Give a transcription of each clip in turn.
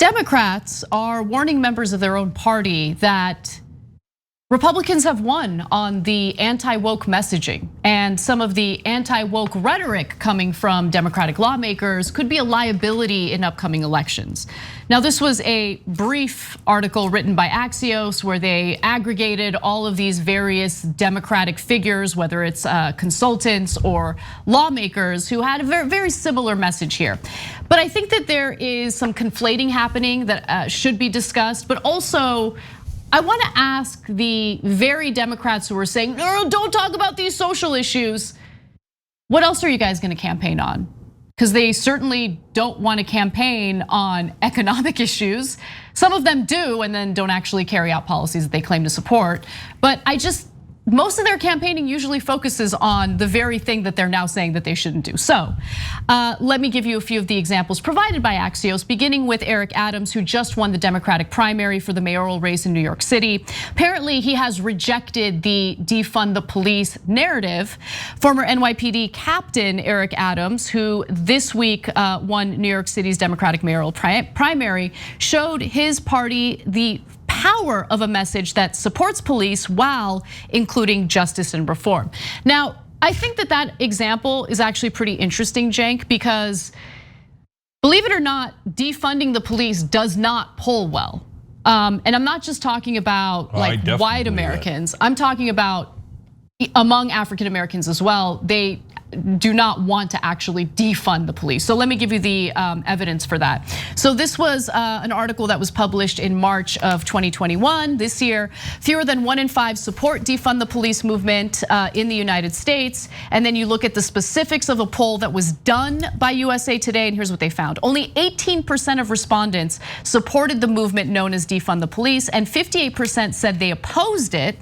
Democrats are warning members of their own party that Republicans have won on the anti-woke messaging, and some of the anti-woke rhetoric coming from Democratic lawmakers could be a liability in upcoming elections. Now, this was a brief article written by Axios where they aggregated all of these various Democratic figures, whether it's consultants or lawmakers, who had a very, very similar message here. But I think that there is some conflating happening that should be discussed, but also I want to ask the very Democrats who are saying, no, don't talk about these social issues. What else are you guys going to campaign on? Because they certainly don't want to campaign on economic issues. Some of them do and then don't actually carry out policies that they claim to support. But most of their campaigning usually focuses on the very thing that they're now saying that they shouldn't do. So let me give you a few of the examples provided by Axios, beginning with Eric Adams, who just won the Democratic primary for the mayoral race in New York City. Apparently, he has rejected the defund the police narrative. Former NYPD captain Eric Adams, who this week won New York City's Democratic mayoral primary, showed his party the power of a message that supports police while including justice and reform. Now, I think that example is actually pretty interesting, Cenk, because believe it or not, defunding the police does not poll well. And I'm not just talking about like white Americans. I'm talking about among African Americans as well. They do not want to actually defund the police. So let me give you the evidence for that. So this was an article that was published in March of 2021. This year, fewer than 1 in 5 support defund the police movement in the United States. And then you look at the specifics of a poll that was done by USA Today, and here's what they found. Only 18% of respondents supported the movement known as defund the police, and 58% said they opposed it.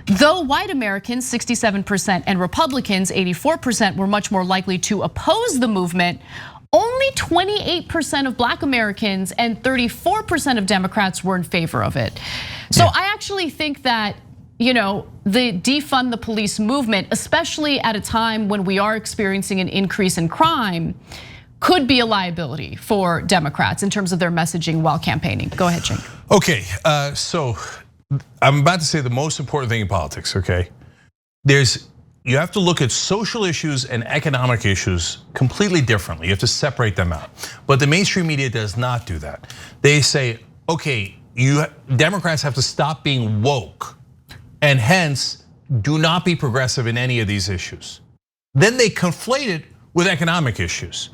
Though white Americans, 67%, and Republicans, 84%, were much more likely to oppose the movement, only 28% of black Americans and 34% of Democrats were in favor of it. So I actually think that the defund the police movement, especially at a time when we are experiencing an increase in crime, could be a liability for Democrats in terms of their messaging while campaigning. Go ahead, Cenk. Okay, so I'm about to say the most important thing in politics, okay? You have to look at social issues and economic issues completely differently. You have to separate them out. But the mainstream media does not do that. They say, okay, Democrats have to stop being woke and hence do not be progressive in any of these issues. Then they conflate it with economic issues.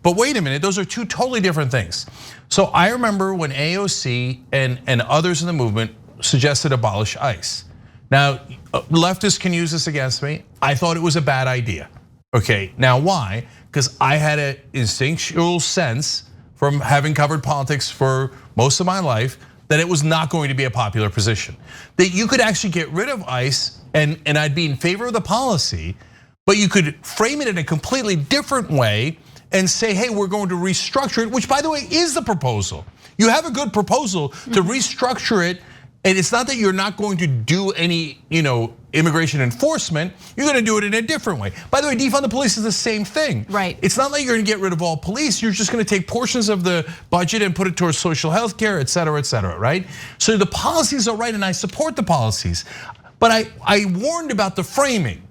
But wait a minute, those are two totally different things. So I remember when AOC and others in the movement suggested abolish ICE. Now, leftists can use this against me. I thought it was a bad idea. Okay, now why? Because I had an instinctual sense from having covered politics for most of my life that it was not going to be a popular position. That you could actually get rid of ICE and I'd be in favor of the policy, but you could frame it in a completely different way and say, hey, we're going to restructure it, which by the way is the proposal. You have a good proposal to restructure it, and it's not that you're not going to do any immigration enforcement, you're going to do it in a different way. By the way, defund the police is the same thing. Right. It's not like you're going to get rid of all police, you're just going to take portions of the budget and put it towards social health care, et cetera, right? So the policies are right and I support the policies. But I warned about the framing.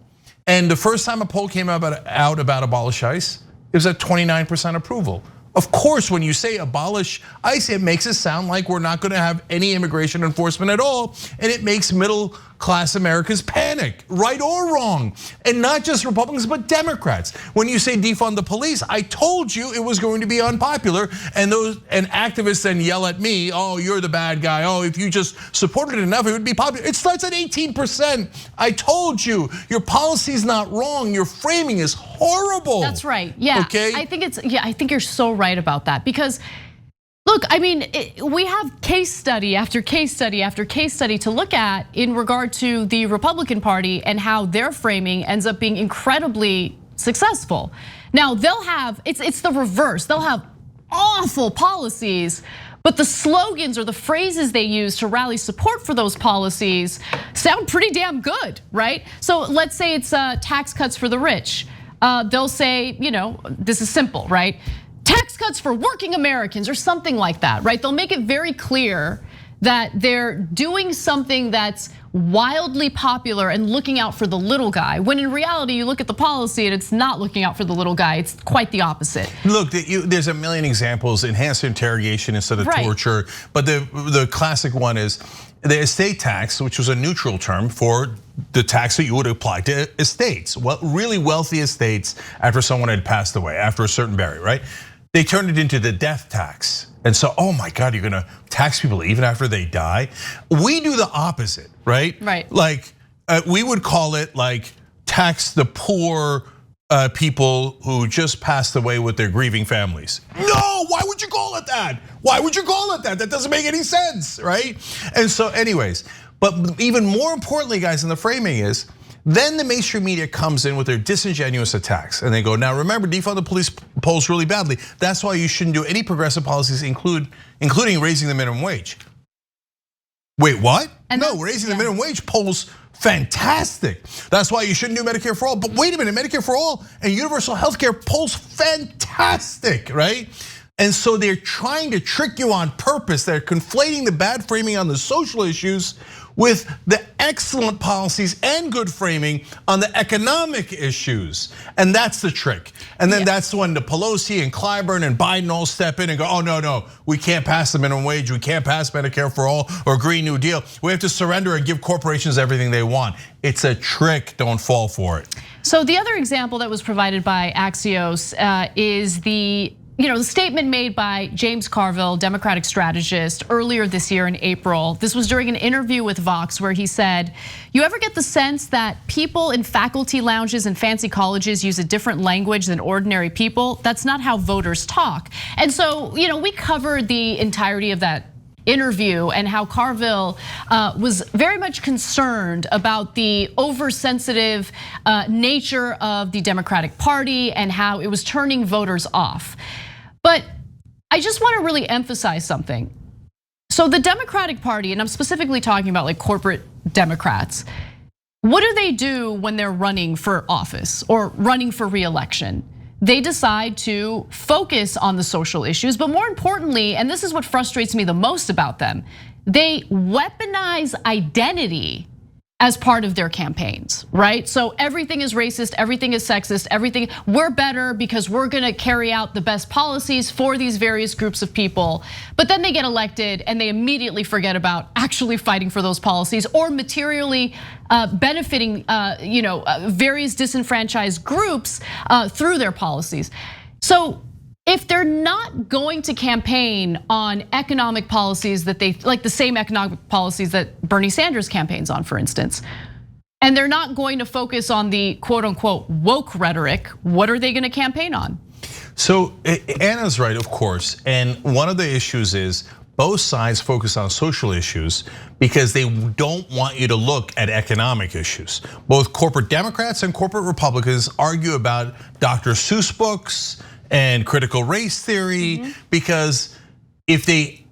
And the first time a poll came out about abolish ICE, it was at 29% approval. Of course, when you say abolish ICE, it makes it sound like we're not going to have any immigration enforcement at all, and it makes middle class Americans panic, right or wrong. And not just Republicans, but Democrats. When you say defund the police, I told you it was going to be unpopular, and activists then yell at me, oh, you're the bad guy. Oh, if you just supported it enough, it would be popular. It starts at 18%. I told you, your policy's not wrong. Your framing is horrible. That's right, yeah. Okay? I think you're so right about that, because look, I mean, we have case study after case study after case study to look at in regard to the Republican Party and how their framing ends up being incredibly successful. Now they'll have, it's the reverse. They'll have awful policies, but the slogans or the phrases they use to rally support for those policies sound pretty damn good, right? So let's say it's tax cuts for the rich. They'll say, this is simple, right? tax cuts for working Americans or something like that, right? They'll make it very clear that they're doing something that's wildly popular and looking out for the little guy, when in reality, you look at the policy and it's not looking out for the little guy, it's quite the opposite. Look, there's a million examples, enhanced interrogation instead of torture, but the classic one is the estate tax, which was a neutral term for the tax that you would apply to estates, really wealthy estates after someone had passed away, after a certain burial, right? They turned it into the death tax. And so, oh my God, you're gonna tax people even after they die? We do the opposite, right? Right. Like, we would call it like tax the poor people who just passed away with their grieving families. No, why would you call it that? Why would you call it that? That doesn't make any sense, right? And so anyways, but even more importantly, guys, in the framing is, then the mainstream media comes in with their disingenuous attacks and they go, now remember, defund the police polls really badly. That's why you shouldn't do any progressive policies, including raising the minimum wage. Wait, what? No, raising the minimum wage polls fantastic. That's why you shouldn't do Medicare for all. But wait a minute, Medicare for all and universal healthcare polls fantastic, right? And so they're trying to trick you on purpose. They're conflating the bad framing on the social issues with the excellent policies and good framing on the economic issues. And that's the trick. And then that's when the Pelosi and Clyburn and Biden all step in and go, oh no, we can't pass the minimum wage, we can't pass Medicare for all or Green New Deal. We have to surrender and give corporations everything they want. It's a trick, don't fall for it. So the other example that was provided by Axios is the statement made by James Carville, Democratic strategist, earlier this year in April. This was during an interview with Vox where he said, you ever get the sense that people in faculty lounges and fancy colleges use a different language than ordinary people? That's not how voters talk. And so, we covered the entirety of that interview and how Carville was very much concerned about the oversensitive nature of the Democratic Party and how it was turning voters off. But I just want to really emphasize something. So the Democratic Party, and I'm specifically talking about like corporate Democrats, what do when they're running for office or running for re-election? They decide to focus on the social issues, but more importantly, and this is what frustrates me the most about them, they weaponize identity as part of their campaigns, right? So everything is racist, everything is sexist, everything, we're better because we're gonna carry out the best policies for these various groups of people. But then they get elected and they immediately forget about actually fighting for those policies or materially benefiting various disenfranchised groups through their policies. So if they're not going to campaign on economic policies that they like, the same economic policies that Bernie Sanders campaigns on, for instance, and they're not going to focus on the quote unquote woke rhetoric, what are they going to campaign on? So Anna's right, of course. And one of the issues is both sides focus on social issues because they don't want you to look at economic issues. Both corporate Democrats and corporate Republicans argue about Dr. Seuss books and critical race theory, because if they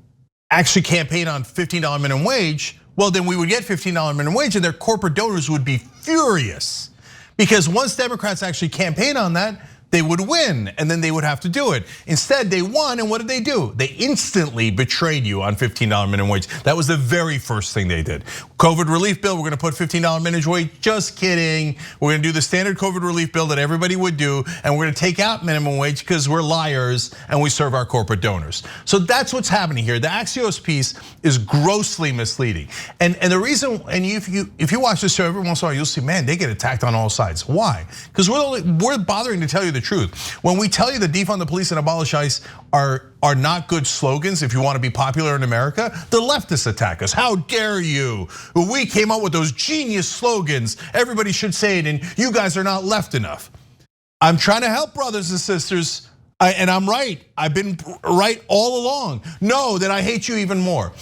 actually campaign on $15 minimum wage, well, then we would get $15 minimum wage and their corporate donors would be furious. Because once Democrats actually campaign on that, they would win and then they would have to do it. Instead, they won and what did they do? They instantly betrayed you on $15 minimum wage. That was the very first thing they did. COVID relief bill, we're gonna put $15 minimum wage, just kidding. We're gonna do the standard COVID relief bill that everybody would do and we're gonna take out minimum wage because we're liars and we serve our corporate donors. So that's what's happening here. The Axios piece is grossly misleading. And the reason, and if you watch this show every once in a while, you'll see, man, they get attacked on all sides. Why? Because we're bothering to tell you the truth. When we tell you that defund the police and abolish ICE are not good slogans if you want to be popular in America, the leftists attack us. How dare you? We came up with those genius slogans. Everybody should say it and you guys are not left enough. I'm trying to help brothers and sisters. And I'm right, I've been right all along. Know that I hate you even more.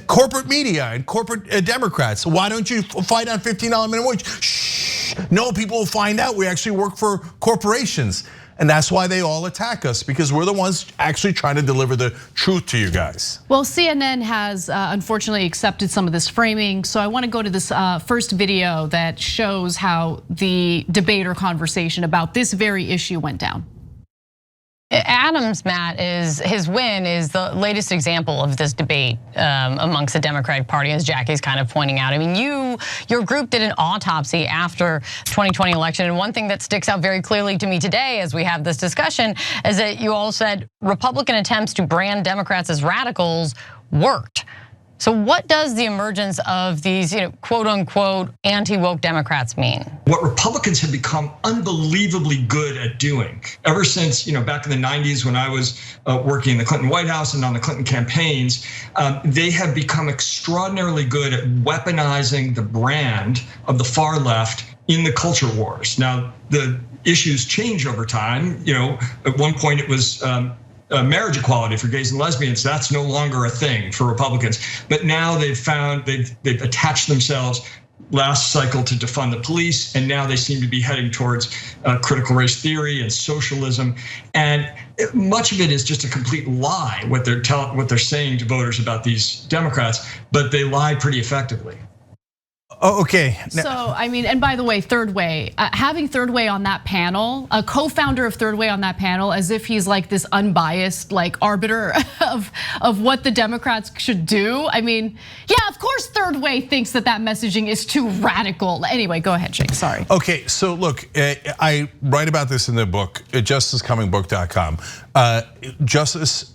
Corporate media and corporate Democrats, why don't you fight on $15 minimum wage? Shh, no, people will find out we actually work for corporations. And that's why they all attack us, because we're the ones actually trying to deliver the truth to you guys. Well, CNN has unfortunately accepted some of this framing. So I want to go to this first video that shows how the debate or conversation about this very issue went down. Adams, Matt, is his win is the latest example of this debate amongst the Democratic Party, as Jackie's kind of pointing out. I mean, your group did an autopsy after 2020 election, and one thing that sticks out very clearly to me today as we have this discussion is that you all said Republican attempts to brand Democrats as radicals worked. So what does the emergence of these, quote unquote, anti-woke Democrats mean? What Republicans have become unbelievably good at doing ever since, back in the 90s when I was working in the Clinton White House and on the Clinton campaigns, they have become extraordinarily good at weaponizing the brand of the far left in the culture wars. Now, the issues change over time. At one point it was marriage equality for gays and lesbians. That's no longer a thing for Republicans. But now they've attached themselves last cycle to defund the police, and now they seem to be heading towards critical race theory and socialism. And much of it is just a complete lie what they're saying to voters about these Democrats, but they lie pretty effectively. Oh, okay. So, I mean, and by the way, Third Way, having Third Way on that panel, a co-founder of Third Way on that panel, as if he's like this unbiased arbiter of what the Democrats should do. I mean, yeah, of course Third Way thinks that messaging is too radical. Anyway, go ahead, Cenk, sorry. Okay, so look, I write about this in the book, justicecomingbook.com. Justice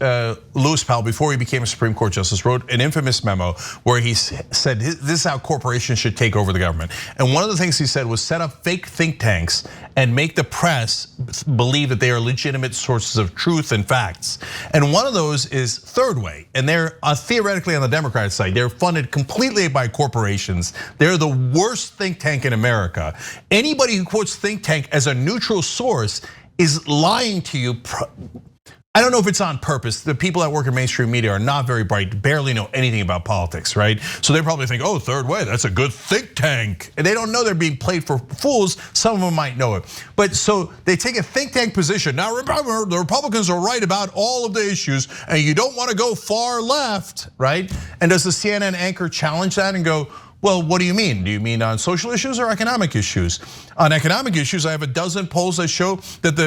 Lewis Powell, before he became a Supreme Court justice, wrote an infamous memo where he said this is how corporations should take over the government. And one of the things he said was set up fake think tanks and make the press believe that they are legitimate sources of truth and facts. And one of those is Third Way, and they're theoretically on the Democratic side. They're funded completely by corporations. They're the worst think tank in America. Anybody who quotes think tank as a neutral source is lying to you. I don't know if it's on purpose. The people that work in mainstream media are not very bright, barely know anything about politics, right? So they probably think, oh, Third Way, that's a good think tank. And they don't know they're being played for fools. Some of them might know it. But so they take a think tank position. Now remember, the Republicans are right about all of the issues and you don't want to go far left, right? And does the CNN anchor challenge that and go, well, what do you mean? Do you mean on social issues or economic issues? On economic issues, I have a dozen polls that show that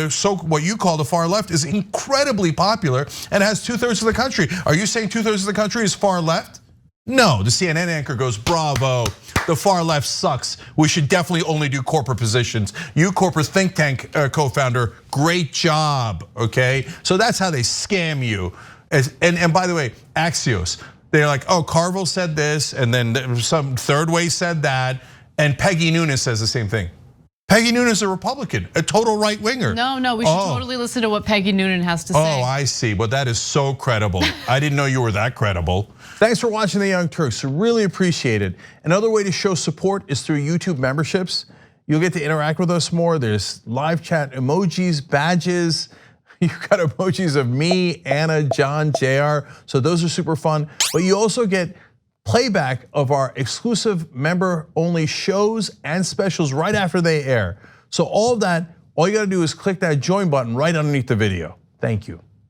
what you call the far left is incredibly popular and has 2/3 of the country. Are you saying 2/3 of the country is far left? No, the CNN anchor goes, bravo, the far left sucks. We should definitely only do corporate positions. You corporate think tank co-founder, great job, okay? So that's how they scam you. And by the way, Axios, they're like, oh, Carville said this, and then some Third Way said that, and Peggy Noonan says the same thing. Peggy Noonan is a Republican, a total right winger. No, we should totally listen to what Peggy Noonan has to say. Oh, I see, but that is so credible. I didn't know you were that credible. Thanks for watching The Young Turks, really appreciate it. Another way to show support is through YouTube memberships. You'll get to interact with us more. There's live chat emojis, badges. You've got emojis of me, Anna, John, JR, so those are super fun. But you also get playback of our exclusive member-only shows and specials right after they air. So all of that, all you gotta do is click that join button right underneath the video. Thank you.